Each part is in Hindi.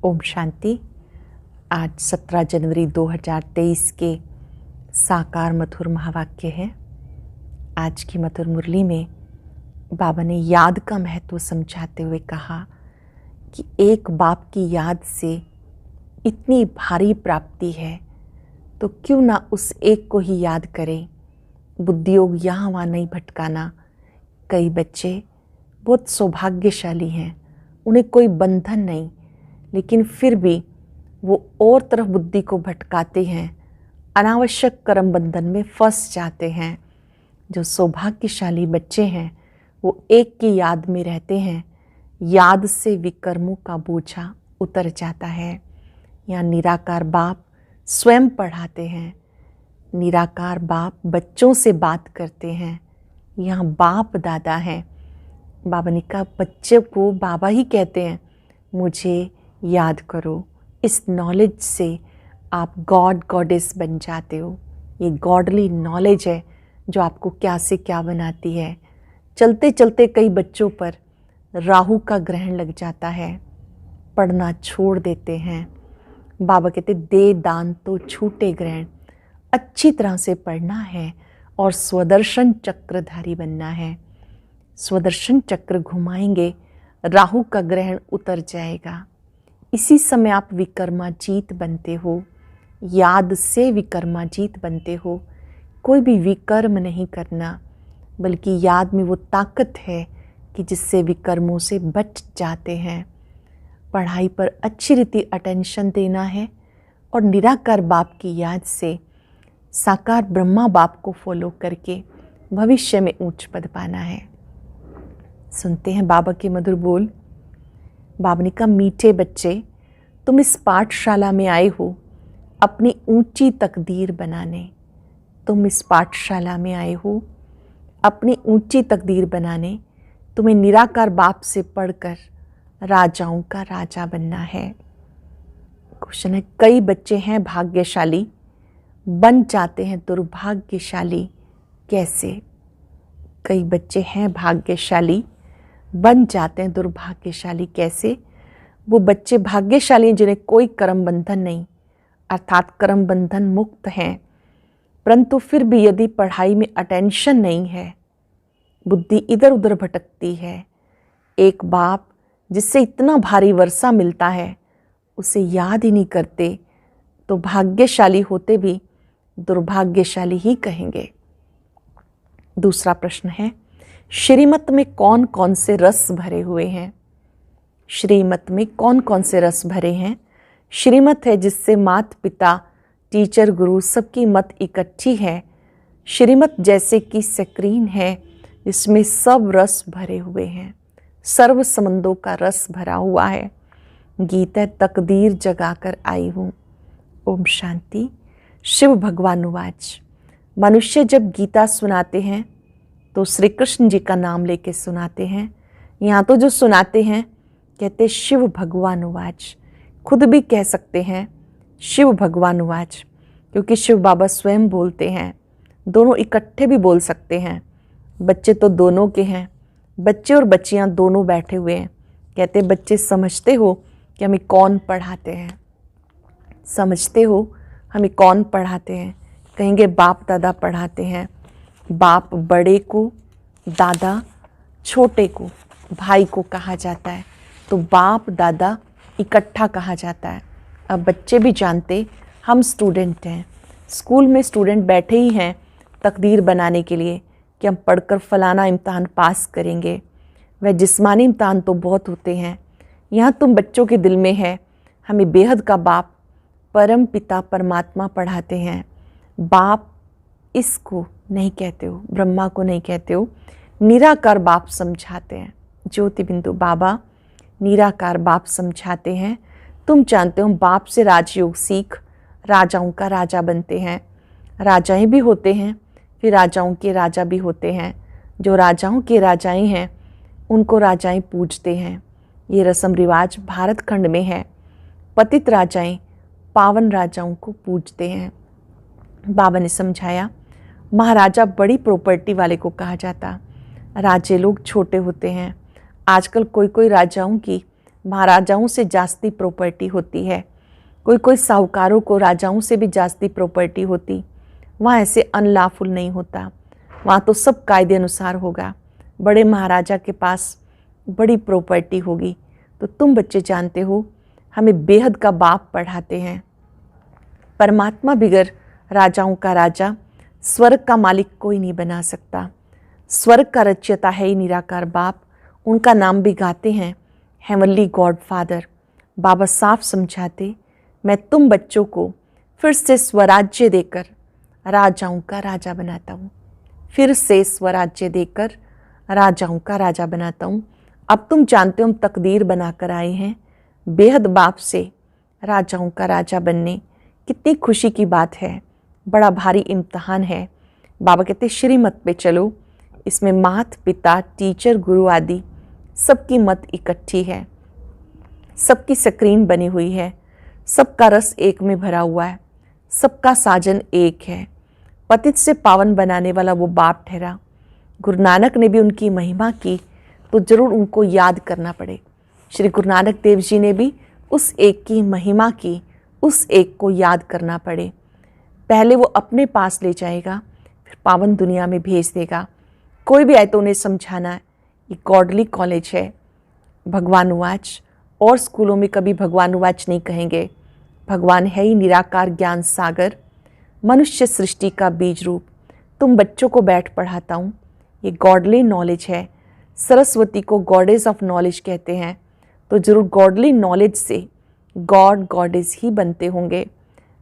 ओम शांति। आज 17 जनवरी 2023 के साकार मधुर महावाक्य है। आज की मधुर मुरली में बाबा ने याद का महत्व समझाते हुए कहा कि एक बाप की याद से इतनी भारी प्राप्ति है तो क्यों ना उस एक को ही याद करें। बुद्धि योग यहाँ वहाँ नहीं भटकाना। कई बच्चे बहुत सौभाग्यशाली हैं, उन्हें कोई बंधन नहीं, लेकिन फिर भी वो और तरफ बुद्धि को भटकाते हैं, अनावश्यक कर्म बंधन में फंस जाते हैं। जो सौभाग्यशाली बच्चे हैं वो एक की याद में रहते हैं, याद से विकर्मों का बोझा उतर जाता है। यहाँ निराकार बाप स्वयं पढ़ाते हैं, निराकार बाप बच्चों से बात करते हैं। यहाँ बाप दादा हैं। बाबा ने कहा बच्चे को बाबा ही कहते हैं, मुझे याद करो। इस नॉलेज से आप गॉड गॉडेस बन जाते हो। ये गॉडली नॉलेज है जो आपको क्या से क्या बनाती है। चलते चलते कई बच्चों पर राहु का ग्रहण लग जाता है, पढ़ना छोड़ देते हैं। बाबा कहते दे दान तो छूटे ग्रहण। अच्छी तरह से पढ़ना है और स्वदर्शन चक्रधारी बनना है। स्वदर्शन चक्र घुमाएंगे, राहु का ग्रहण उतर जाएगा। इसी समय आप विकर्माजीत बनते हो, याद से विकर्माजीत बनते हो। कोई भी विकर्म नहीं करना, बल्कि याद में वो ताकत है कि जिससे विकर्मों से बच जाते हैं। पढ़ाई पर अच्छी रीति अटेंशन देना है और निराकार बाप की याद से साकार ब्रह्मा बाप को फॉलो करके भविष्य में ऊंच पद पाना है। सुनते हैं बाबा के मधुर बोल। बाबा ने कहा मीठे बच्चे, तुम इस पाठशाला में आए हो अपनी ऊंची तकदीर बनाने। तुम इस पाठशाला में आए हो अपनी ऊंची तकदीर बनाने। तुम्हें निराकार बाप से पढ़कर राजाओं का राजा बनना है। क्वेश्चन है, कई बच्चे हैं भाग्यशाली, बन जाते हैं दुर्भाग्यशाली। कैसे? कई बच्चे हैं भाग्यशाली, बन जाते हैं दुर्भाग्यशाली। कैसे? वो बच्चे भाग्यशाली हैं जिन्हें कोई कर्म बंधन नहीं, अर्थात कर्म बंधन मुक्त हैं, परंतु फिर भी यदि पढ़ाई में अटेंशन नहीं है, बुद्धि इधर उधर भटकती है। एक बाप जिससे इतना भारी वर्षा मिलता है उसे याद ही नहीं करते, तो भाग्यशाली होते भी दुर्भाग्यशाली ही कहेंगे। दूसरा प्रश्न है, श्रीमत में कौन कौन से रस भरे हुए हैं? श्रीमत में कौन कौन से रस भरे हैं? श्रीमत है जिससे माता पिता, टीचर, गुरु सबकी मत इकट्ठी है। श्रीमत जैसे कि स्क्रीन है जिसमें सब रस भरे हुए हैं, सर्व संबंधों का रस भरा हुआ है। गीता तकदीर जगाकर आई हूँ। ओम शांति। शिव भगवान उवाच। मनुष्य जब गीता सुनाते हैं तो श्री कृष्ण जी का नाम लेके सुनाते हैं। यहाँ तो जो सुनाते हैं कहते शिव भगवान उवाच। खुद भी कह सकते हैं शिव भगवान उवाच, क्योंकि शिव बाबा स्वयं बोलते हैं। दोनों इकट्ठे भी बोल सकते हैं। बच्चे तो दोनों के हैं, बच्चे और बच्चियाँ दोनों बैठे हुए हैं। कहते बच्चे समझते हो कि हमें कौन पढ़ाते हैं? समझते हो हमें कौन पढ़ाते हैं? कहेंगे बाप दादा पढ़ाते हैं। बाप बड़े को, दादा छोटे को, भाई को कहा जाता है, तो बाप दादा इकट्ठा कहा जाता है। अब बच्चे भी जानते हम स्टूडेंट हैं, स्कूल में स्टूडेंट बैठे ही हैं तकदीर बनाने के लिए कि हम पढ़कर फलाना इम्तहान पास करेंगे। वह जिस्मानी इम्तहान तो बहुत होते हैं, यहाँ तुम बच्चों के दिल में है हमें बेहद का बाप परम पिता परमात्मा पढ़ाते हैं। बाप इसको नहीं कहते हो, ब्रह्मा को नहीं कहते हो, निराकार बाप समझाते हैं। ज्योति बिंदु बाबा निराकार बाप समझाते हैं। तुम जानते हो बाप से राजयोग सीख राजाओं का राजा बनते हैं। राजाएं भी होते हैं, फिर राजाओं के राजा भी होते हैं। जो राजाओं के राजाएं हैं उनको राजाएं पूजते हैं। ये रस्म रिवाज भारत खंड में है। पतित राजाएं पावन राजाओं को पूजते हैं। बाबा ने समझाया महाराजा बड़ी प्रॉपर्टी वाले को कहा जाता, राजे लोग छोटे होते हैं। आजकल कोई कोई राजाओं की महाराजाओं से जास्ती प्रॉपर्टी होती है, कोई कोई साहूकारों को राजाओं से भी जास्ती प्रॉपर्टी होती। वहाँ ऐसे अनलॉफुल नहीं होता, वहाँ तो सब कायदे अनुसार होगा। बड़े महाराजा के पास बड़ी प्रॉपर्टी होगी। तो तुम बच्चे जानते हो, हमें बेहद का बाप पढ़ाते हैं। परमात्मा बिगर राजाओं का राजा, स्वर्ग का मालिक कोई नहीं बना सकता। स्वर्ग का रचयिता है ही निराकार बाप, उनका नाम भी गाते हैं, हेवनली गॉड फादर। बाबा साफ समझाते, मैं तुम बच्चों को फिर से स्वराज्य देकर राजाओं का राजा बनाता हूँ, फिर से स्वराज्य देकर राजाओं का राजा बनाता हूँ। अब तुम जानते हो हम तकदीर बनाकर आए हैं बेहद बाप से राजाओं का राजा बनने। कितनी खुशी की बात है, बड़ा भारी इम्तहान है। बाबा कहते श्रीमत पे चलो, इसमें माता पिता टीचर गुरु आदि सबकी मत इकट्ठी है, सबकी स्क्रीन बनी हुई है, सबका रस एक में भरा हुआ है, सबका साजन एक है। पतित से पावन बनाने वाला वो बाप ठहरा। गुरु नानक ने भी उनकी महिमा की तो जरूर उनको याद करना पड़े। श्री गुरु नानक देव जी ने भी उस एक की महिमा की, उस एक को याद करना पड़े। पहले वो अपने पास ले जाएगा, फिर पावन दुनिया में भेज देगा। कोई भी आए तो उन्हें समझाना ये गॉडली कॉलेज है, भगवान वाच। और स्कूलों में कभी भगवान वाच नहीं कहेंगे। भगवान है ही निराकार ज्ञान सागर, मनुष्य सृष्टि का बीज रूप। तुम बच्चों को बैठ पढ़ाता हूँ, ये गॉडली नॉलेज है। सरस्वती को गॉडेज ऑफ नॉलेज कहते हैं, तो जरूर गॉडली नॉलेज से गॉड गॉडेज ही बनते होंगे।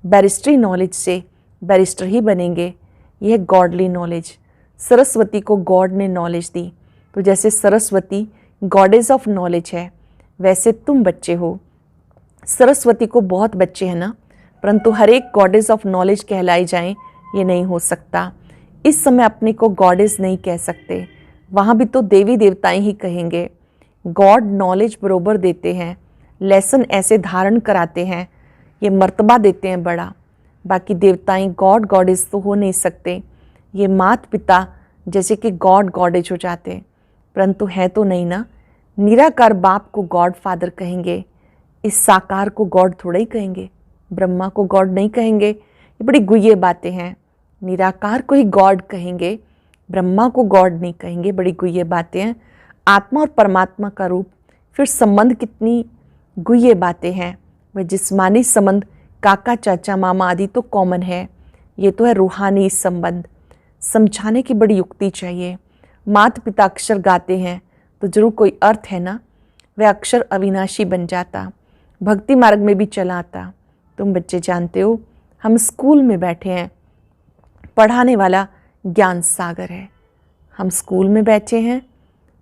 बैरिस्ट्री नॉलेज से बैरिस्टर ही बनेंगे। यह गॉडली नॉलेज। सरस्वती को गॉड ने नॉलेज दी, तो जैसे सरस्वती गॉडेज ऑफ नॉलेज है, वैसे तुम बच्चे हो। सरस्वती को बहुत बच्चे हैं ना, परंतु हर एक गॉडेज ऑफ नॉलेज कहलाई जाएं, ये नहीं हो सकता। इस समय अपने को गॉडेज नहीं कह सकते, वहाँ भी तो देवी देवताएं ही कहेंगे। गॉड नॉलेज बरोबर देते हैं, लेसन ऐसे धारण कराते हैं, ये मर्तबा देते हैं बड़ा। बाकी देवताएं गॉड गॉडेज तो हो नहीं सकते, ये माता पिता जैसे कि गॉड गॉडेज हो जाते, परंतु है तो नहीं ना। निराकार बाप को गॉड फादर कहेंगे, इस साकार को गॉड थोड़ा ही कहेंगे, ब्रह्मा को गॉड नहीं कहेंगे। ये बड़ी गुह्य बातें हैं। निराकार को ही गॉड कहेंगे, ब्रह्मा को गॉड नहीं कहेंगे, बड़ी गुह्य बातें हैं। आत्मा और परमात्मा का रूप, फिर संबंध कितनी गुह्य बातें हैं। वह जिस्मानी संबंध काका चाचा मामा आदि तो कॉमन है, ये तो है रूहानी संबंध। समझाने की बड़ी युक्ति चाहिए। माता पिता अक्षर गाते हैं तो जरूर कोई अर्थ है ना, वह अक्षर अविनाशी बन जाता, भक्ति मार्ग में भी चला आता। तुम बच्चे जानते हो, हम स्कूल में बैठे हैं, पढ़ाने वाला ज्ञान सागर है। हम स्कूल में बैठे हैं,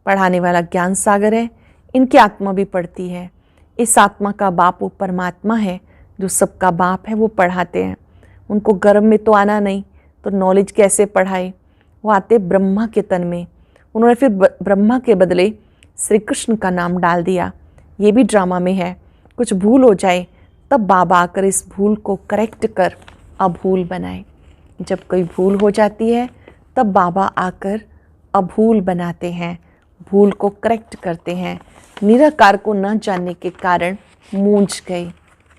पढ़ाने वाला ज्ञान सागर है। इनकी आत्मा भी पढ़ती है। इस आत्मा का बाप वो परमात्मा है, जो सबका बाप है, वो पढ़ाते हैं। उनको गर्भ में तो आना नहीं, तो नॉलेज कैसे पढ़ाए? वो आते ब्रह्मा के तन में। उन्होंने फिर ब्रह्मा के बदले श्री कृष्ण का नाम डाल दिया। ये भी ड्रामा में है। कुछ भूल हो जाए तब बाबा आकर इस भूल को करेक्ट कर अभूल बनाए। जब कोई भूल हो जाती है तब बाबा आकर अभूल बनाते हैं, भूल को करेक्ट करते हैं। निराकार को न जानने के कारण मूंझ गए।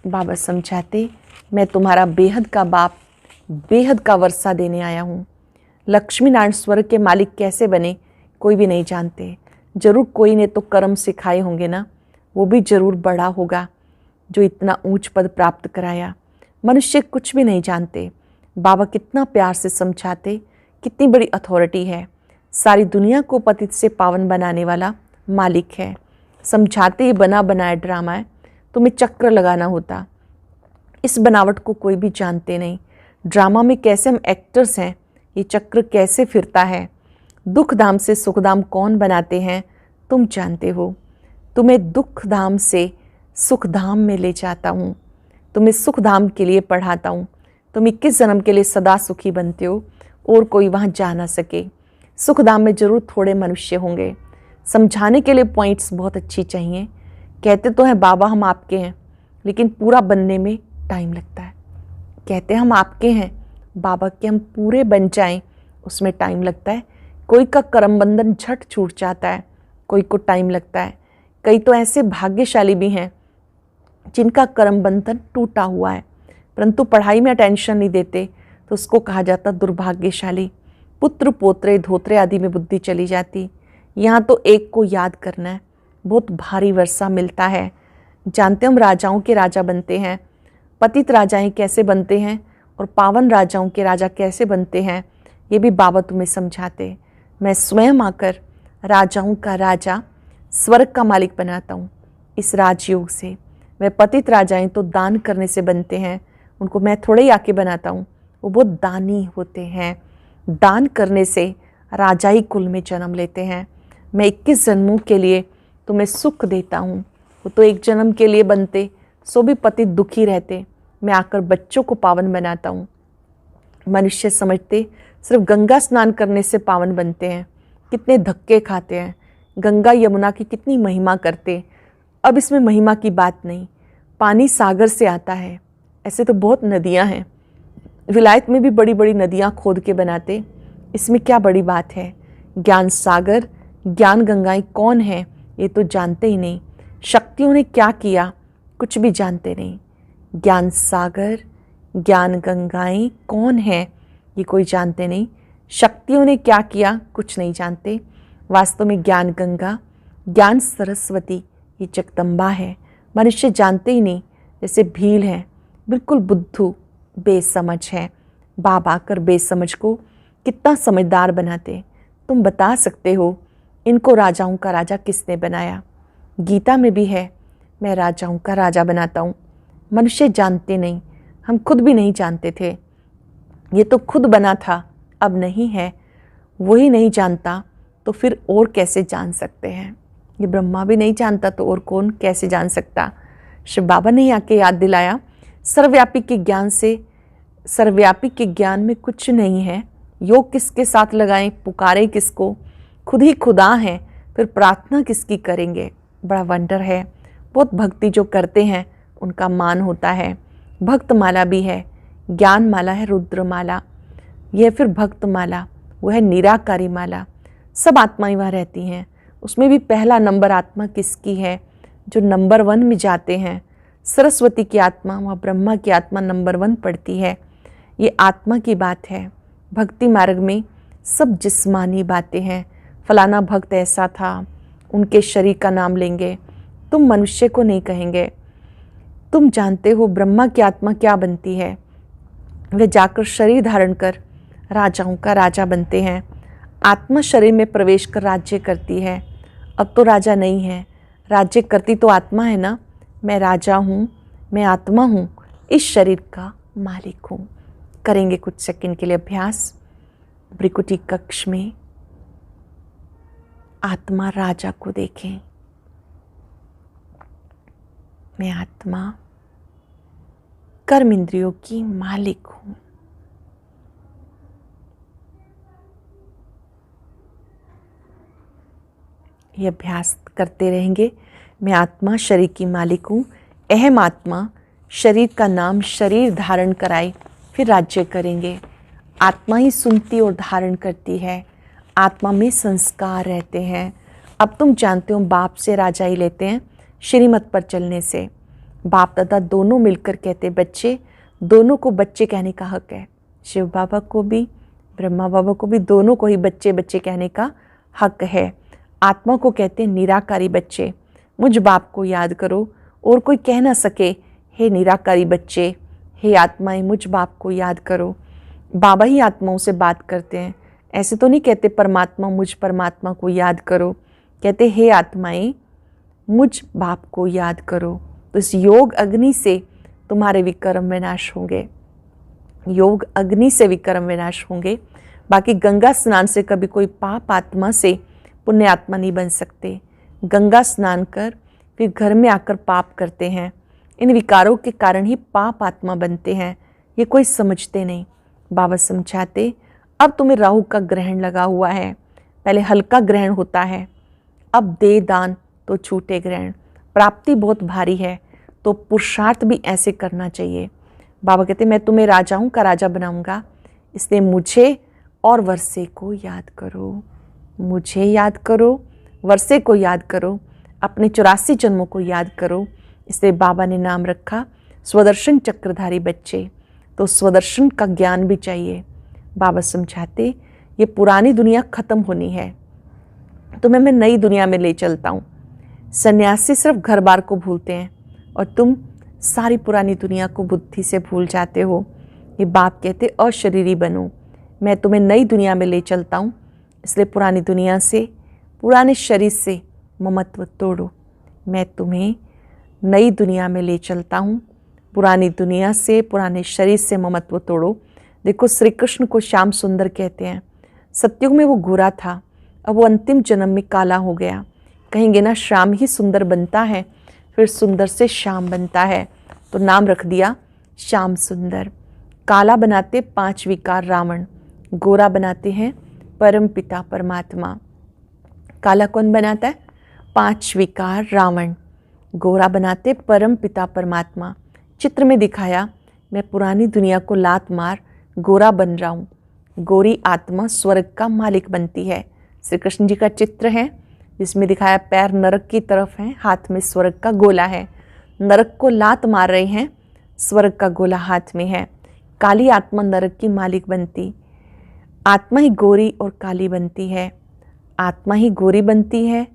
बाबा समझाते, मैं तुम्हारा बेहद का बाप, बेहद का वर्षा देने आया हूँ। लक्ष्मी नारायण स्वर्ग के मालिक कैसे बने कोई भी नहीं जानते। जरूर कोई ने तो कर्म सिखाए होंगे ना, वो भी जरूर बड़ा होगा जो इतना ऊंच पद प्राप्त कराया। मनुष्य कुछ भी नहीं जानते। बाबा कितना प्यार से समझाते, कितनी बड़ी अथॉरिटी है। सारी दुनिया को पतित से पावन बनाने वाला मालिक है। समझाते ही बना बनाया ड्रामा है, तुम्हें चक्र लगाना होता। इस बनावट को कोई भी जानते नहीं। ड्रामा में कैसे हम एक्टर्स हैं, ये चक्र कैसे फिरता है। दुख धाम से सुख धाम कौन बनाते हैं तुम जानते हो। तुम्हें दुख धाम से सुख धाम में ले जाता हूँ, तुम्हें सुख धाम के लिए पढ़ाता हूँ। तुम 21 जन्म के लिए सदा सुखी बनते हो और कोई वहाँ जा ना सके। सुख धाम में जरूर थोड़े मनुष्य होंगे। समझाने के लिए पॉइंट्स बहुत अच्छी चाहिए। कहते तो हैं बाबा हम आपके हैं, लेकिन पूरा बनने में टाइम लगता है। कहते हैं हम आपके हैं, बाबा के हम पूरे बन जाएं उसमें टाइम लगता है। कोई का कर्म बंधन झट छूट जाता है, कोई को टाइम लगता है। कई तो ऐसे भाग्यशाली भी हैं जिनका कर्म बंधन टूटा हुआ है, परंतु पढ़ाई में अटेंशन नहीं देते तो उसको कहा जाता दुर्भाग्यशाली। पुत्र पोत्रे धोत्रे आदि में बुद्धि चली जाती। यहाँ तो एक को याद करना है, बहुत भारी वर्षा मिलता है। जानते हम राजाओं के राजा बनते हैं, पतित राजाएं कैसे बनते हैं और पावन राजाओं के राजा कैसे बनते हैं, ये भी बाबा तुम्हें समझाते। मैं स्वयं आकर राजाओं का राजा, स्वर्ग का मालिक बनाता हूँ इस राजयोग से। मैं पतित राजाएं तो दान करने से बनते हैं, उनको मैं थोड़े ही आके बनाता हूँ, वो बहुत दानी होते हैं। दान करने से राजाई कुल में जन्म लेते हैं। मैं 21 जन्मों के लिए तुम्हें सुख देता हूँ। वो तो एक जन्म के लिए बनते, सो भी पति दुखी रहते। मैं आकर बच्चों को पावन बनाता हूँ। मनुष्य समझते सिर्फ गंगा स्नान करने से पावन बनते हैं, कितने धक्के खाते हैं। गंगा यमुना की कितनी महिमा करते। अब इसमें महिमा की बात नहीं, पानी सागर से आता है। ऐसे तो बहुत नदियाँ हैं, विलायत में भी बड़ी बड़ी नदियाँ खोद के बनाते, इसमें क्या बड़ी बात है। ज्ञान सागर, ज्ञान गंगाएं कौन है ये तो जानते ही नहीं। शक्तियों ने क्या किया कुछ भी जानते नहीं। ज्ञान सागर, ज्ञान गंगाएं कौन है ये कोई जानते नहीं। शक्तियों ने क्या किया कुछ नहीं जानते। वास्तव में ज्ञान गंगा, ज्ञान सरस्वती ये जगदम्बा है। मनुष्य जानते ही नहीं, जैसे भील है, बिल्कुल बुद्धू बेसमझ है। बाबा आकर बेसमझ को कितना समझदार बनाते। तुम बता सकते हो इनको राजाओं का राजा किसने बनाया? गीता में भी है, मैं राजाओं का राजा बनाता हूँ। मनुष्य जानते नहीं, हम खुद भी नहीं जानते थे। ये तो खुद बना था, अब नहीं है। वही नहीं जानता तो फिर और कैसे जान सकते हैं? ये ब्रह्मा भी नहीं जानता तो और कौन कैसे जान सकता? शिव बाबा ने आके याद दिलाया, सर्वव्यापी के ज्ञान से, सर्वव्यापी के ज्ञान में कुछ नहीं है। योग किसके साथ लगाएं, पुकारे किसको? खुद ही खुदा हैं, फिर प्रार्थना किसकी करेंगे? बड़ा वंडर है। बहुत भक्ति जो करते हैं उनका मान होता है। भक्त माला भी है, ज्ञान माला है रुद्र माला, यह फिर भक्त माला, वो है निराकारी माला। सब आत्माएं वहाँ रहती हैं, उसमें भी पहला नंबर आत्मा किसकी है? जो नंबर 1 में जाते हैं। सरस्वती की आत्मा, वहाँ ब्रह्मा की आत्मा नंबर 1 पड़ती है। ये आत्मा की बात है। भक्ति मार्ग में सब जिस्मानी बातें हैं। फलाना भक्त ऐसा था, उनके शरीर का नाम लेंगे, तुम मनुष्य को नहीं कहेंगे। तुम जानते हो ब्रह्मा की आत्मा क्या बनती है? वे जाकर शरीर धारण कर राजाओं का राजा बनते हैं। आत्मा शरीर में प्रवेश कर राज्य करती है। अब तो राजा नहीं है, राज्य करती तो आत्मा है ना। मैं राजा हूँ, मैं आत्मा हूँ, इस शरीर का मालिक हूँ। करेंगे कुछ सेकंड के लिए अभ्यास। भ्रिकुटी कक्ष में आत्मा राजा को देखें। मैं आत्मा कर्म इंद्रियों की मालिक हूँ। ये अभ्यास करते रहेंगे। मैं आत्मा शरीर की मालिक हूँ। अहम आत्मा शरीर का नाम शरीर धारण कराई, फिर राज्य करेंगे। आत्मा ही सुनती और धारण करती है। आत्मा में संस्कार रहते हैं। अब तुम जानते हो बाप से राजा ही लेते हैं श्रीमत पर चलने से। बाप दादा दोनों मिलकर कहते बच्चे, दोनों को बच्चे कहने का हक है। शिव बाबा को भी, ब्रह्मा बाबा को भी, दोनों को ही बच्चे बच्चे कहने का हक है। आत्मा को कहते हैं निराकारी बच्चे। मुझ बाप को याद करो और कोई कह ना सके हे निराकारी बच्चे, हे आत्माएं मुझ बाप को याद करो। बाबा ही आत्माओं से बात करते हैं। ऐसे तो नहीं कहते परमात्मा मुझ परमात्मा को याद करो, कहते हे आत्माएं मुझ बाप को याद करो। तो इस योग अग्नि से तुम्हारे विकर्म विनाश होंगे। योग अग्नि से विकर्म विनाश होंगे। बाकी गंगा स्नान से कभी कोई पाप आत्मा से पुण्य आत्मा नहीं बन सकते। गंगा स्नान कर फिर घर में आकर पाप करते हैं। इन विकारों के कारण ही पाप आत्मा बनते हैं। ये कोई समझते नहीं। बाबा समझाते, अब तुम्हें राहु का ग्रहण लगा हुआ है। पहले हल्का ग्रहण होता है, अब दे दान तो छूटे ग्रहण। प्राप्ति बहुत भारी है तो पुरुषार्थ भी ऐसे करना चाहिए। बाबा कहते मैं तुम्हें राजाओं का राजा बनाऊंगा, इसलिए मुझे और वर्षे को याद करो। मुझे याद करो, वर्षे को याद करो। अपने 84 जन्मों को याद करो। इसलिए बाबा ने नाम रखा स्वदर्शन चक्रधारी बच्चे। तो स्वदर्शन का ज्ञान भी चाहिए। बाबा समझाते ये पुरानी दुनिया खत्म होनी है, तुम्हें मैं नई दुनिया में ले चलता हूँ। सन्यासी सिर्फ घर बार को भूलते हैं और तुम सारी पुरानी दुनिया को बुद्धि से भूल जाते हो। ये बाप कहते अशरीरी बनो, मैं तुम्हें नई दुनिया में ले चलता हूँ। इसलिए पुरानी दुनिया से, पुराने शरीर से ममत्व तोड़ो। मैं तुम्हें नई दुनिया में ले चलता हूँ। पुरानी दुनिया से, पुराने शरीर से ममत्व तोड़ो। देखो श्री कृष्ण को श्याम सुंदर कहते हैं। सतयुग में वो गोरा था, अब वो अंतिम जन्म में काला हो गया। कहेंगे ना श्याम ही सुंदर बनता है, फिर सुंदर से श्याम बनता है, तो नाम रख दिया श्याम सुंदर। काला बनाते 5 विकार रावण, गोरा बनाते हैं परम पिता परमात्मा। काला कौन बनाता है? 5 विकार रावण। गोरा बनाते परम पिता परमात्मा। चित्र में दिखाया मैं पुरानी दुनिया को लात मार गोरा बन रहा हूँ। गोरी आत्मा स्वर्ग का मालिक बनती है। श्री कृष्ण जी का चित्र है जिसमें दिखाया पैर नरक की तरफ हैं, हाथ में स्वर्ग का गोला है। नरक को लात मार रहे हैं, स्वर्ग का गोला हाथ में है। काली आत्मा नरक की मालिक बनती, आत्मा ही गोरी और काली बनती है। आत्मा ही गोरी बनती है,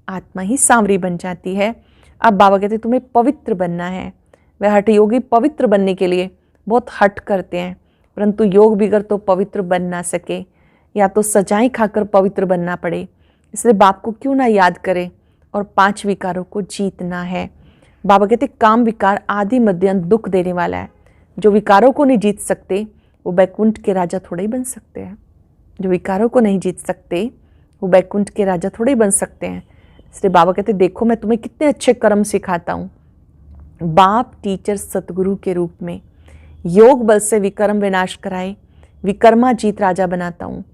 आत्मा ही सांवरी बन जाती है। अब बाबा कहते तुम्हें पवित्र बनना है। वह हठ योगी पवित्र बनने के लिए बहुत हठ करते हैं, परंतु योग बिगड़ तो पवित्र बन ना सके, या तो सजाएं खाकर पवित्र बनना पड़े। इसलिए बाप को क्यों ना याद करें और 5 विकारों को जीतना है। बाबा कहते काम विकार आदि मध्य अंत दुख देने वाला है। जो विकारों को नहीं जीत सकते वो बैकुंठ के राजा थोड़े ही बन सकते हैं। जो विकारों को नहीं जीत सकते वो बैकुंठ के राजा थोड़े ही बन सकते हैं। इसलिए बाबा कहते देखो मैं तुम्हें कितने अच्छे कर्म सिखाता हूँ। बाप टीचर सतगुरु के रूप में योग बल से विकर्म विनाश कराए, विकर्माजीत राजा बनाता हूँ।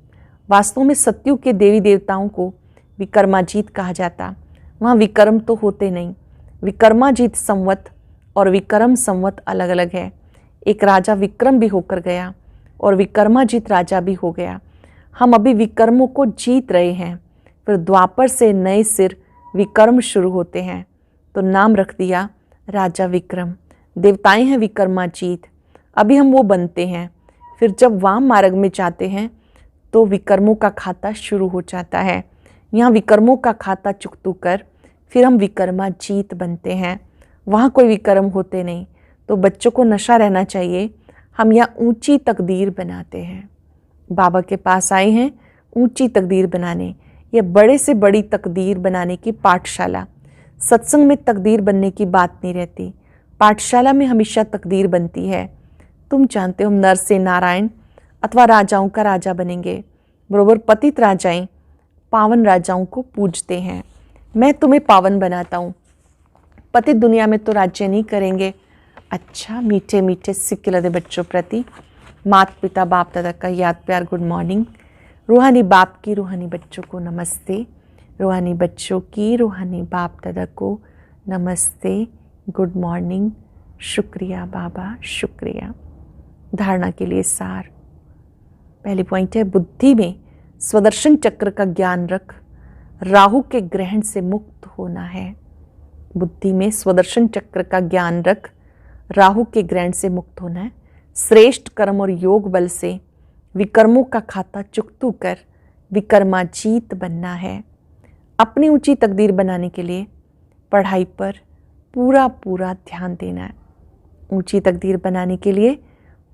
वास्तव में सतयुग के देवी देवताओं को विकर्माजीत कहा जाता। वहाँ विकर्म तो होते नहीं। विकर्माजीत संवत और विक्रम संवत अलग अलग है। एक राजा विक्रम भी होकर गया और विकर्माजीत राजा भी हो गया। हम अभी विकर्मों को जीत रहे हैं, फिर द्वापर से नए सिर विकर्म शुरू होते हैं। तो नाम रख दिया राजा विक्रम। देवताएं हैं विकर्माजीत, अभी हम वो बनते हैं। फिर जब वाम मार्ग में जाते हैं तो विकर्मों का खाता शुरू हो जाता है। यहाँ विकर्मों का खाता चुकतू कर फिर हम विकर्माजीत बनते हैं। वहाँ कोई विकर्म होते नहीं। तो बच्चों को नशा रहना चाहिए, हम यहाँ ऊंची तकदीर बनाते हैं। बाबा के पास आए हैं ऊंची तकदीर बनाने। यह बड़े से बड़ी तकदीर बनाने की पाठशाला। सत्संग में तकदीर बनने की बात नहीं रहती, पाठशाला में हमेशा तकदीर बनती है। तुम जानते हो हम नर से नारायण अथवा राजाओं का राजा बनेंगे। बरोबर पतित राजाएं पावन राजाओं को पूजते हैं। मैं तुम्हें पावन बनाता हूँ। पतित दुनिया में तो राज्य नहीं करेंगे। अच्छा मीठे मीठे सिक्के लदे बच्चों प्रति माता पिता बाप दादा का याद प्यार गुड मॉर्निंग। रूहानी बाप की रूहानी बच्चों को नमस्ते। रूहानी बच्चों की रूहानी बाप दादा को नमस्ते, गुड मॉर्निंग। शुक्रिया बाबा, शुक्रिया। धारणा के लिए सार। पहली पॉइंट है बुद्धि में स्वदर्शन चक्र का ज्ञान रख, राहु के ग्रहण से मुक्त होना है। बुद्धि में स्वदर्शन चक्र का ज्ञान रख, राहु के ग्रहण से मुक्त होना है। श्रेष्ठ कर्म और योग बल से विकर्मों का खाता चुकतू कर विकर्माजीत बनना है। अपनी ऊंची तकदीर बनाने के लिए पढ़ाई पर पूरा पूरा ध्यान देना है। ऊंची तकदीर बनाने के लिए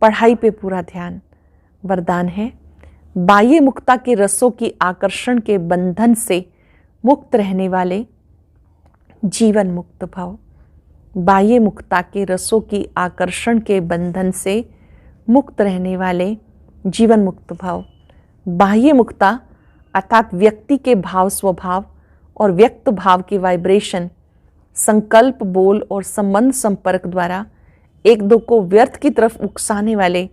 पढ़ाई पे पूरा ध्यान। वरदान है बाह्य मुक्ता के रसों की आकर्षण के बंधन से मुक्त रहने वाले जीवन मुक्त भाव। बाह्य मुक्ता के रसों की आकर्षण के बंधन से मुक्त रहने वाले जीवन मुक्त भाव। बाह्य मुक्ता अर्थात व्यक्ति के भाव स्वभाव और व्यक्त भाव की वाइब्रेशन, संकल्प बोल और संबंध संपर्क द्वारा एक दो को व्यर्थ की तरफ उकसाने वाले,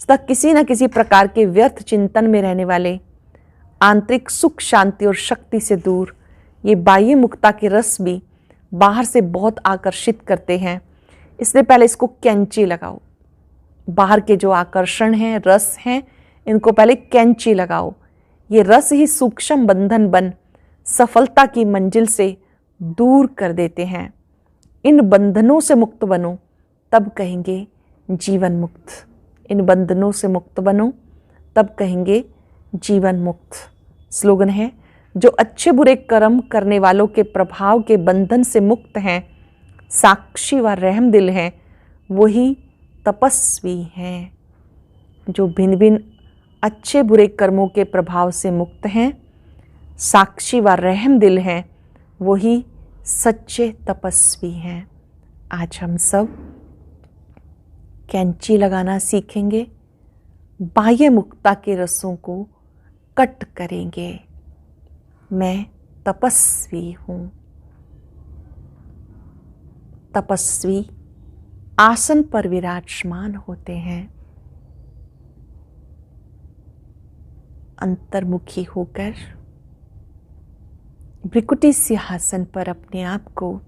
सदा किसी न किसी प्रकार के व्यर्थ चिंतन में रहने वाले, आंतरिक सुख शांति और शक्ति से दूर। ये बाह्य मुक्ता के रस भी बाहर से बहुत आकर्षित करते हैं, इसलिए पहले इसको कैंची लगाओ। बाहर के जो आकर्षण हैं, रस हैं, इनको पहले कैंची लगाओ। ये रस ही सूक्ष्म बंधन बन सफलता की मंजिल से दूर कर देते हैं। इन बंधनों से मुक्त बनो, तब कहेंगे जीवन मुक्त। इन बंधनों से मुक्त बनो, तब कहेंगे जीवन मुक्त। स्लोगन है, जो अच्छे बुरे कर्म करने वालों के प्रभाव के बंधन से मुक्त हैं, साक्षी व रहम दिल हैं, वही तपस्वी हैं। जो भिन्न भिन्न अच्छे बुरे कर्मों के प्रभाव से मुक्त हैं, साक्षी व रहम दिल हैं, वही सच्चे तपस्वी हैं। आज हम सब कैंची लगाना सीखेंगे, बाह्य मुक्ता के रसों को कट करेंगे। मैं तपस्वी हूँ। तपस्वी आसन पर विराजमान होते हैं, अंतर्मुखी होकर भृकुटी सिंहासन पर अपने आप को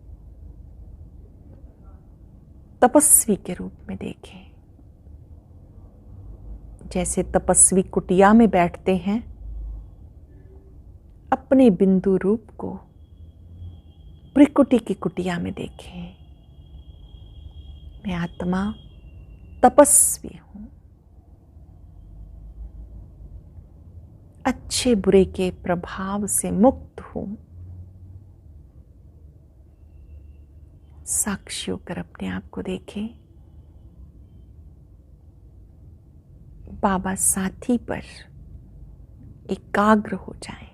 तपस्वी के रूप में देखें। जैसे तपस्वी कुटिया में बैठते हैं, अपने बिंदु रूप को भृकुटी की कुटिया में देखें। मैं आत्मा तपस्वी हूं, अच्छे बुरे के प्रभाव से मुक्त हूं। साक्षी होकर अपने आप को देखें। बाबा साथी पर एकाग्र हो जाएं।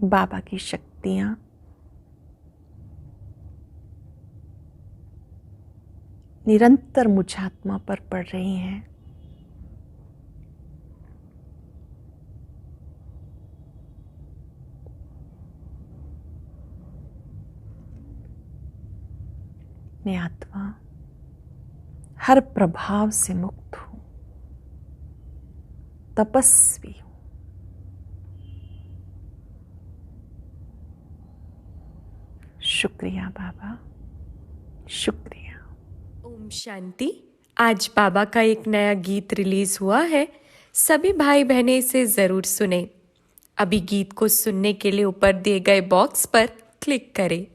बाबा की शक्तियां निरंतर मुझ आत्मा पर पड़ रही हैं। मैं आत्मा हर प्रभाव से मुक्त हूं, तपस्वी हूं। शुक्रिया बाबा, शुक्रिया। ओम शांति। आज बाबा का एक नया गीत रिलीज हुआ है, सभी भाई बहनें इसे जरूर सुने। अभी गीत को सुनने के लिए ऊपर दिए गए बॉक्स पर क्लिक करें।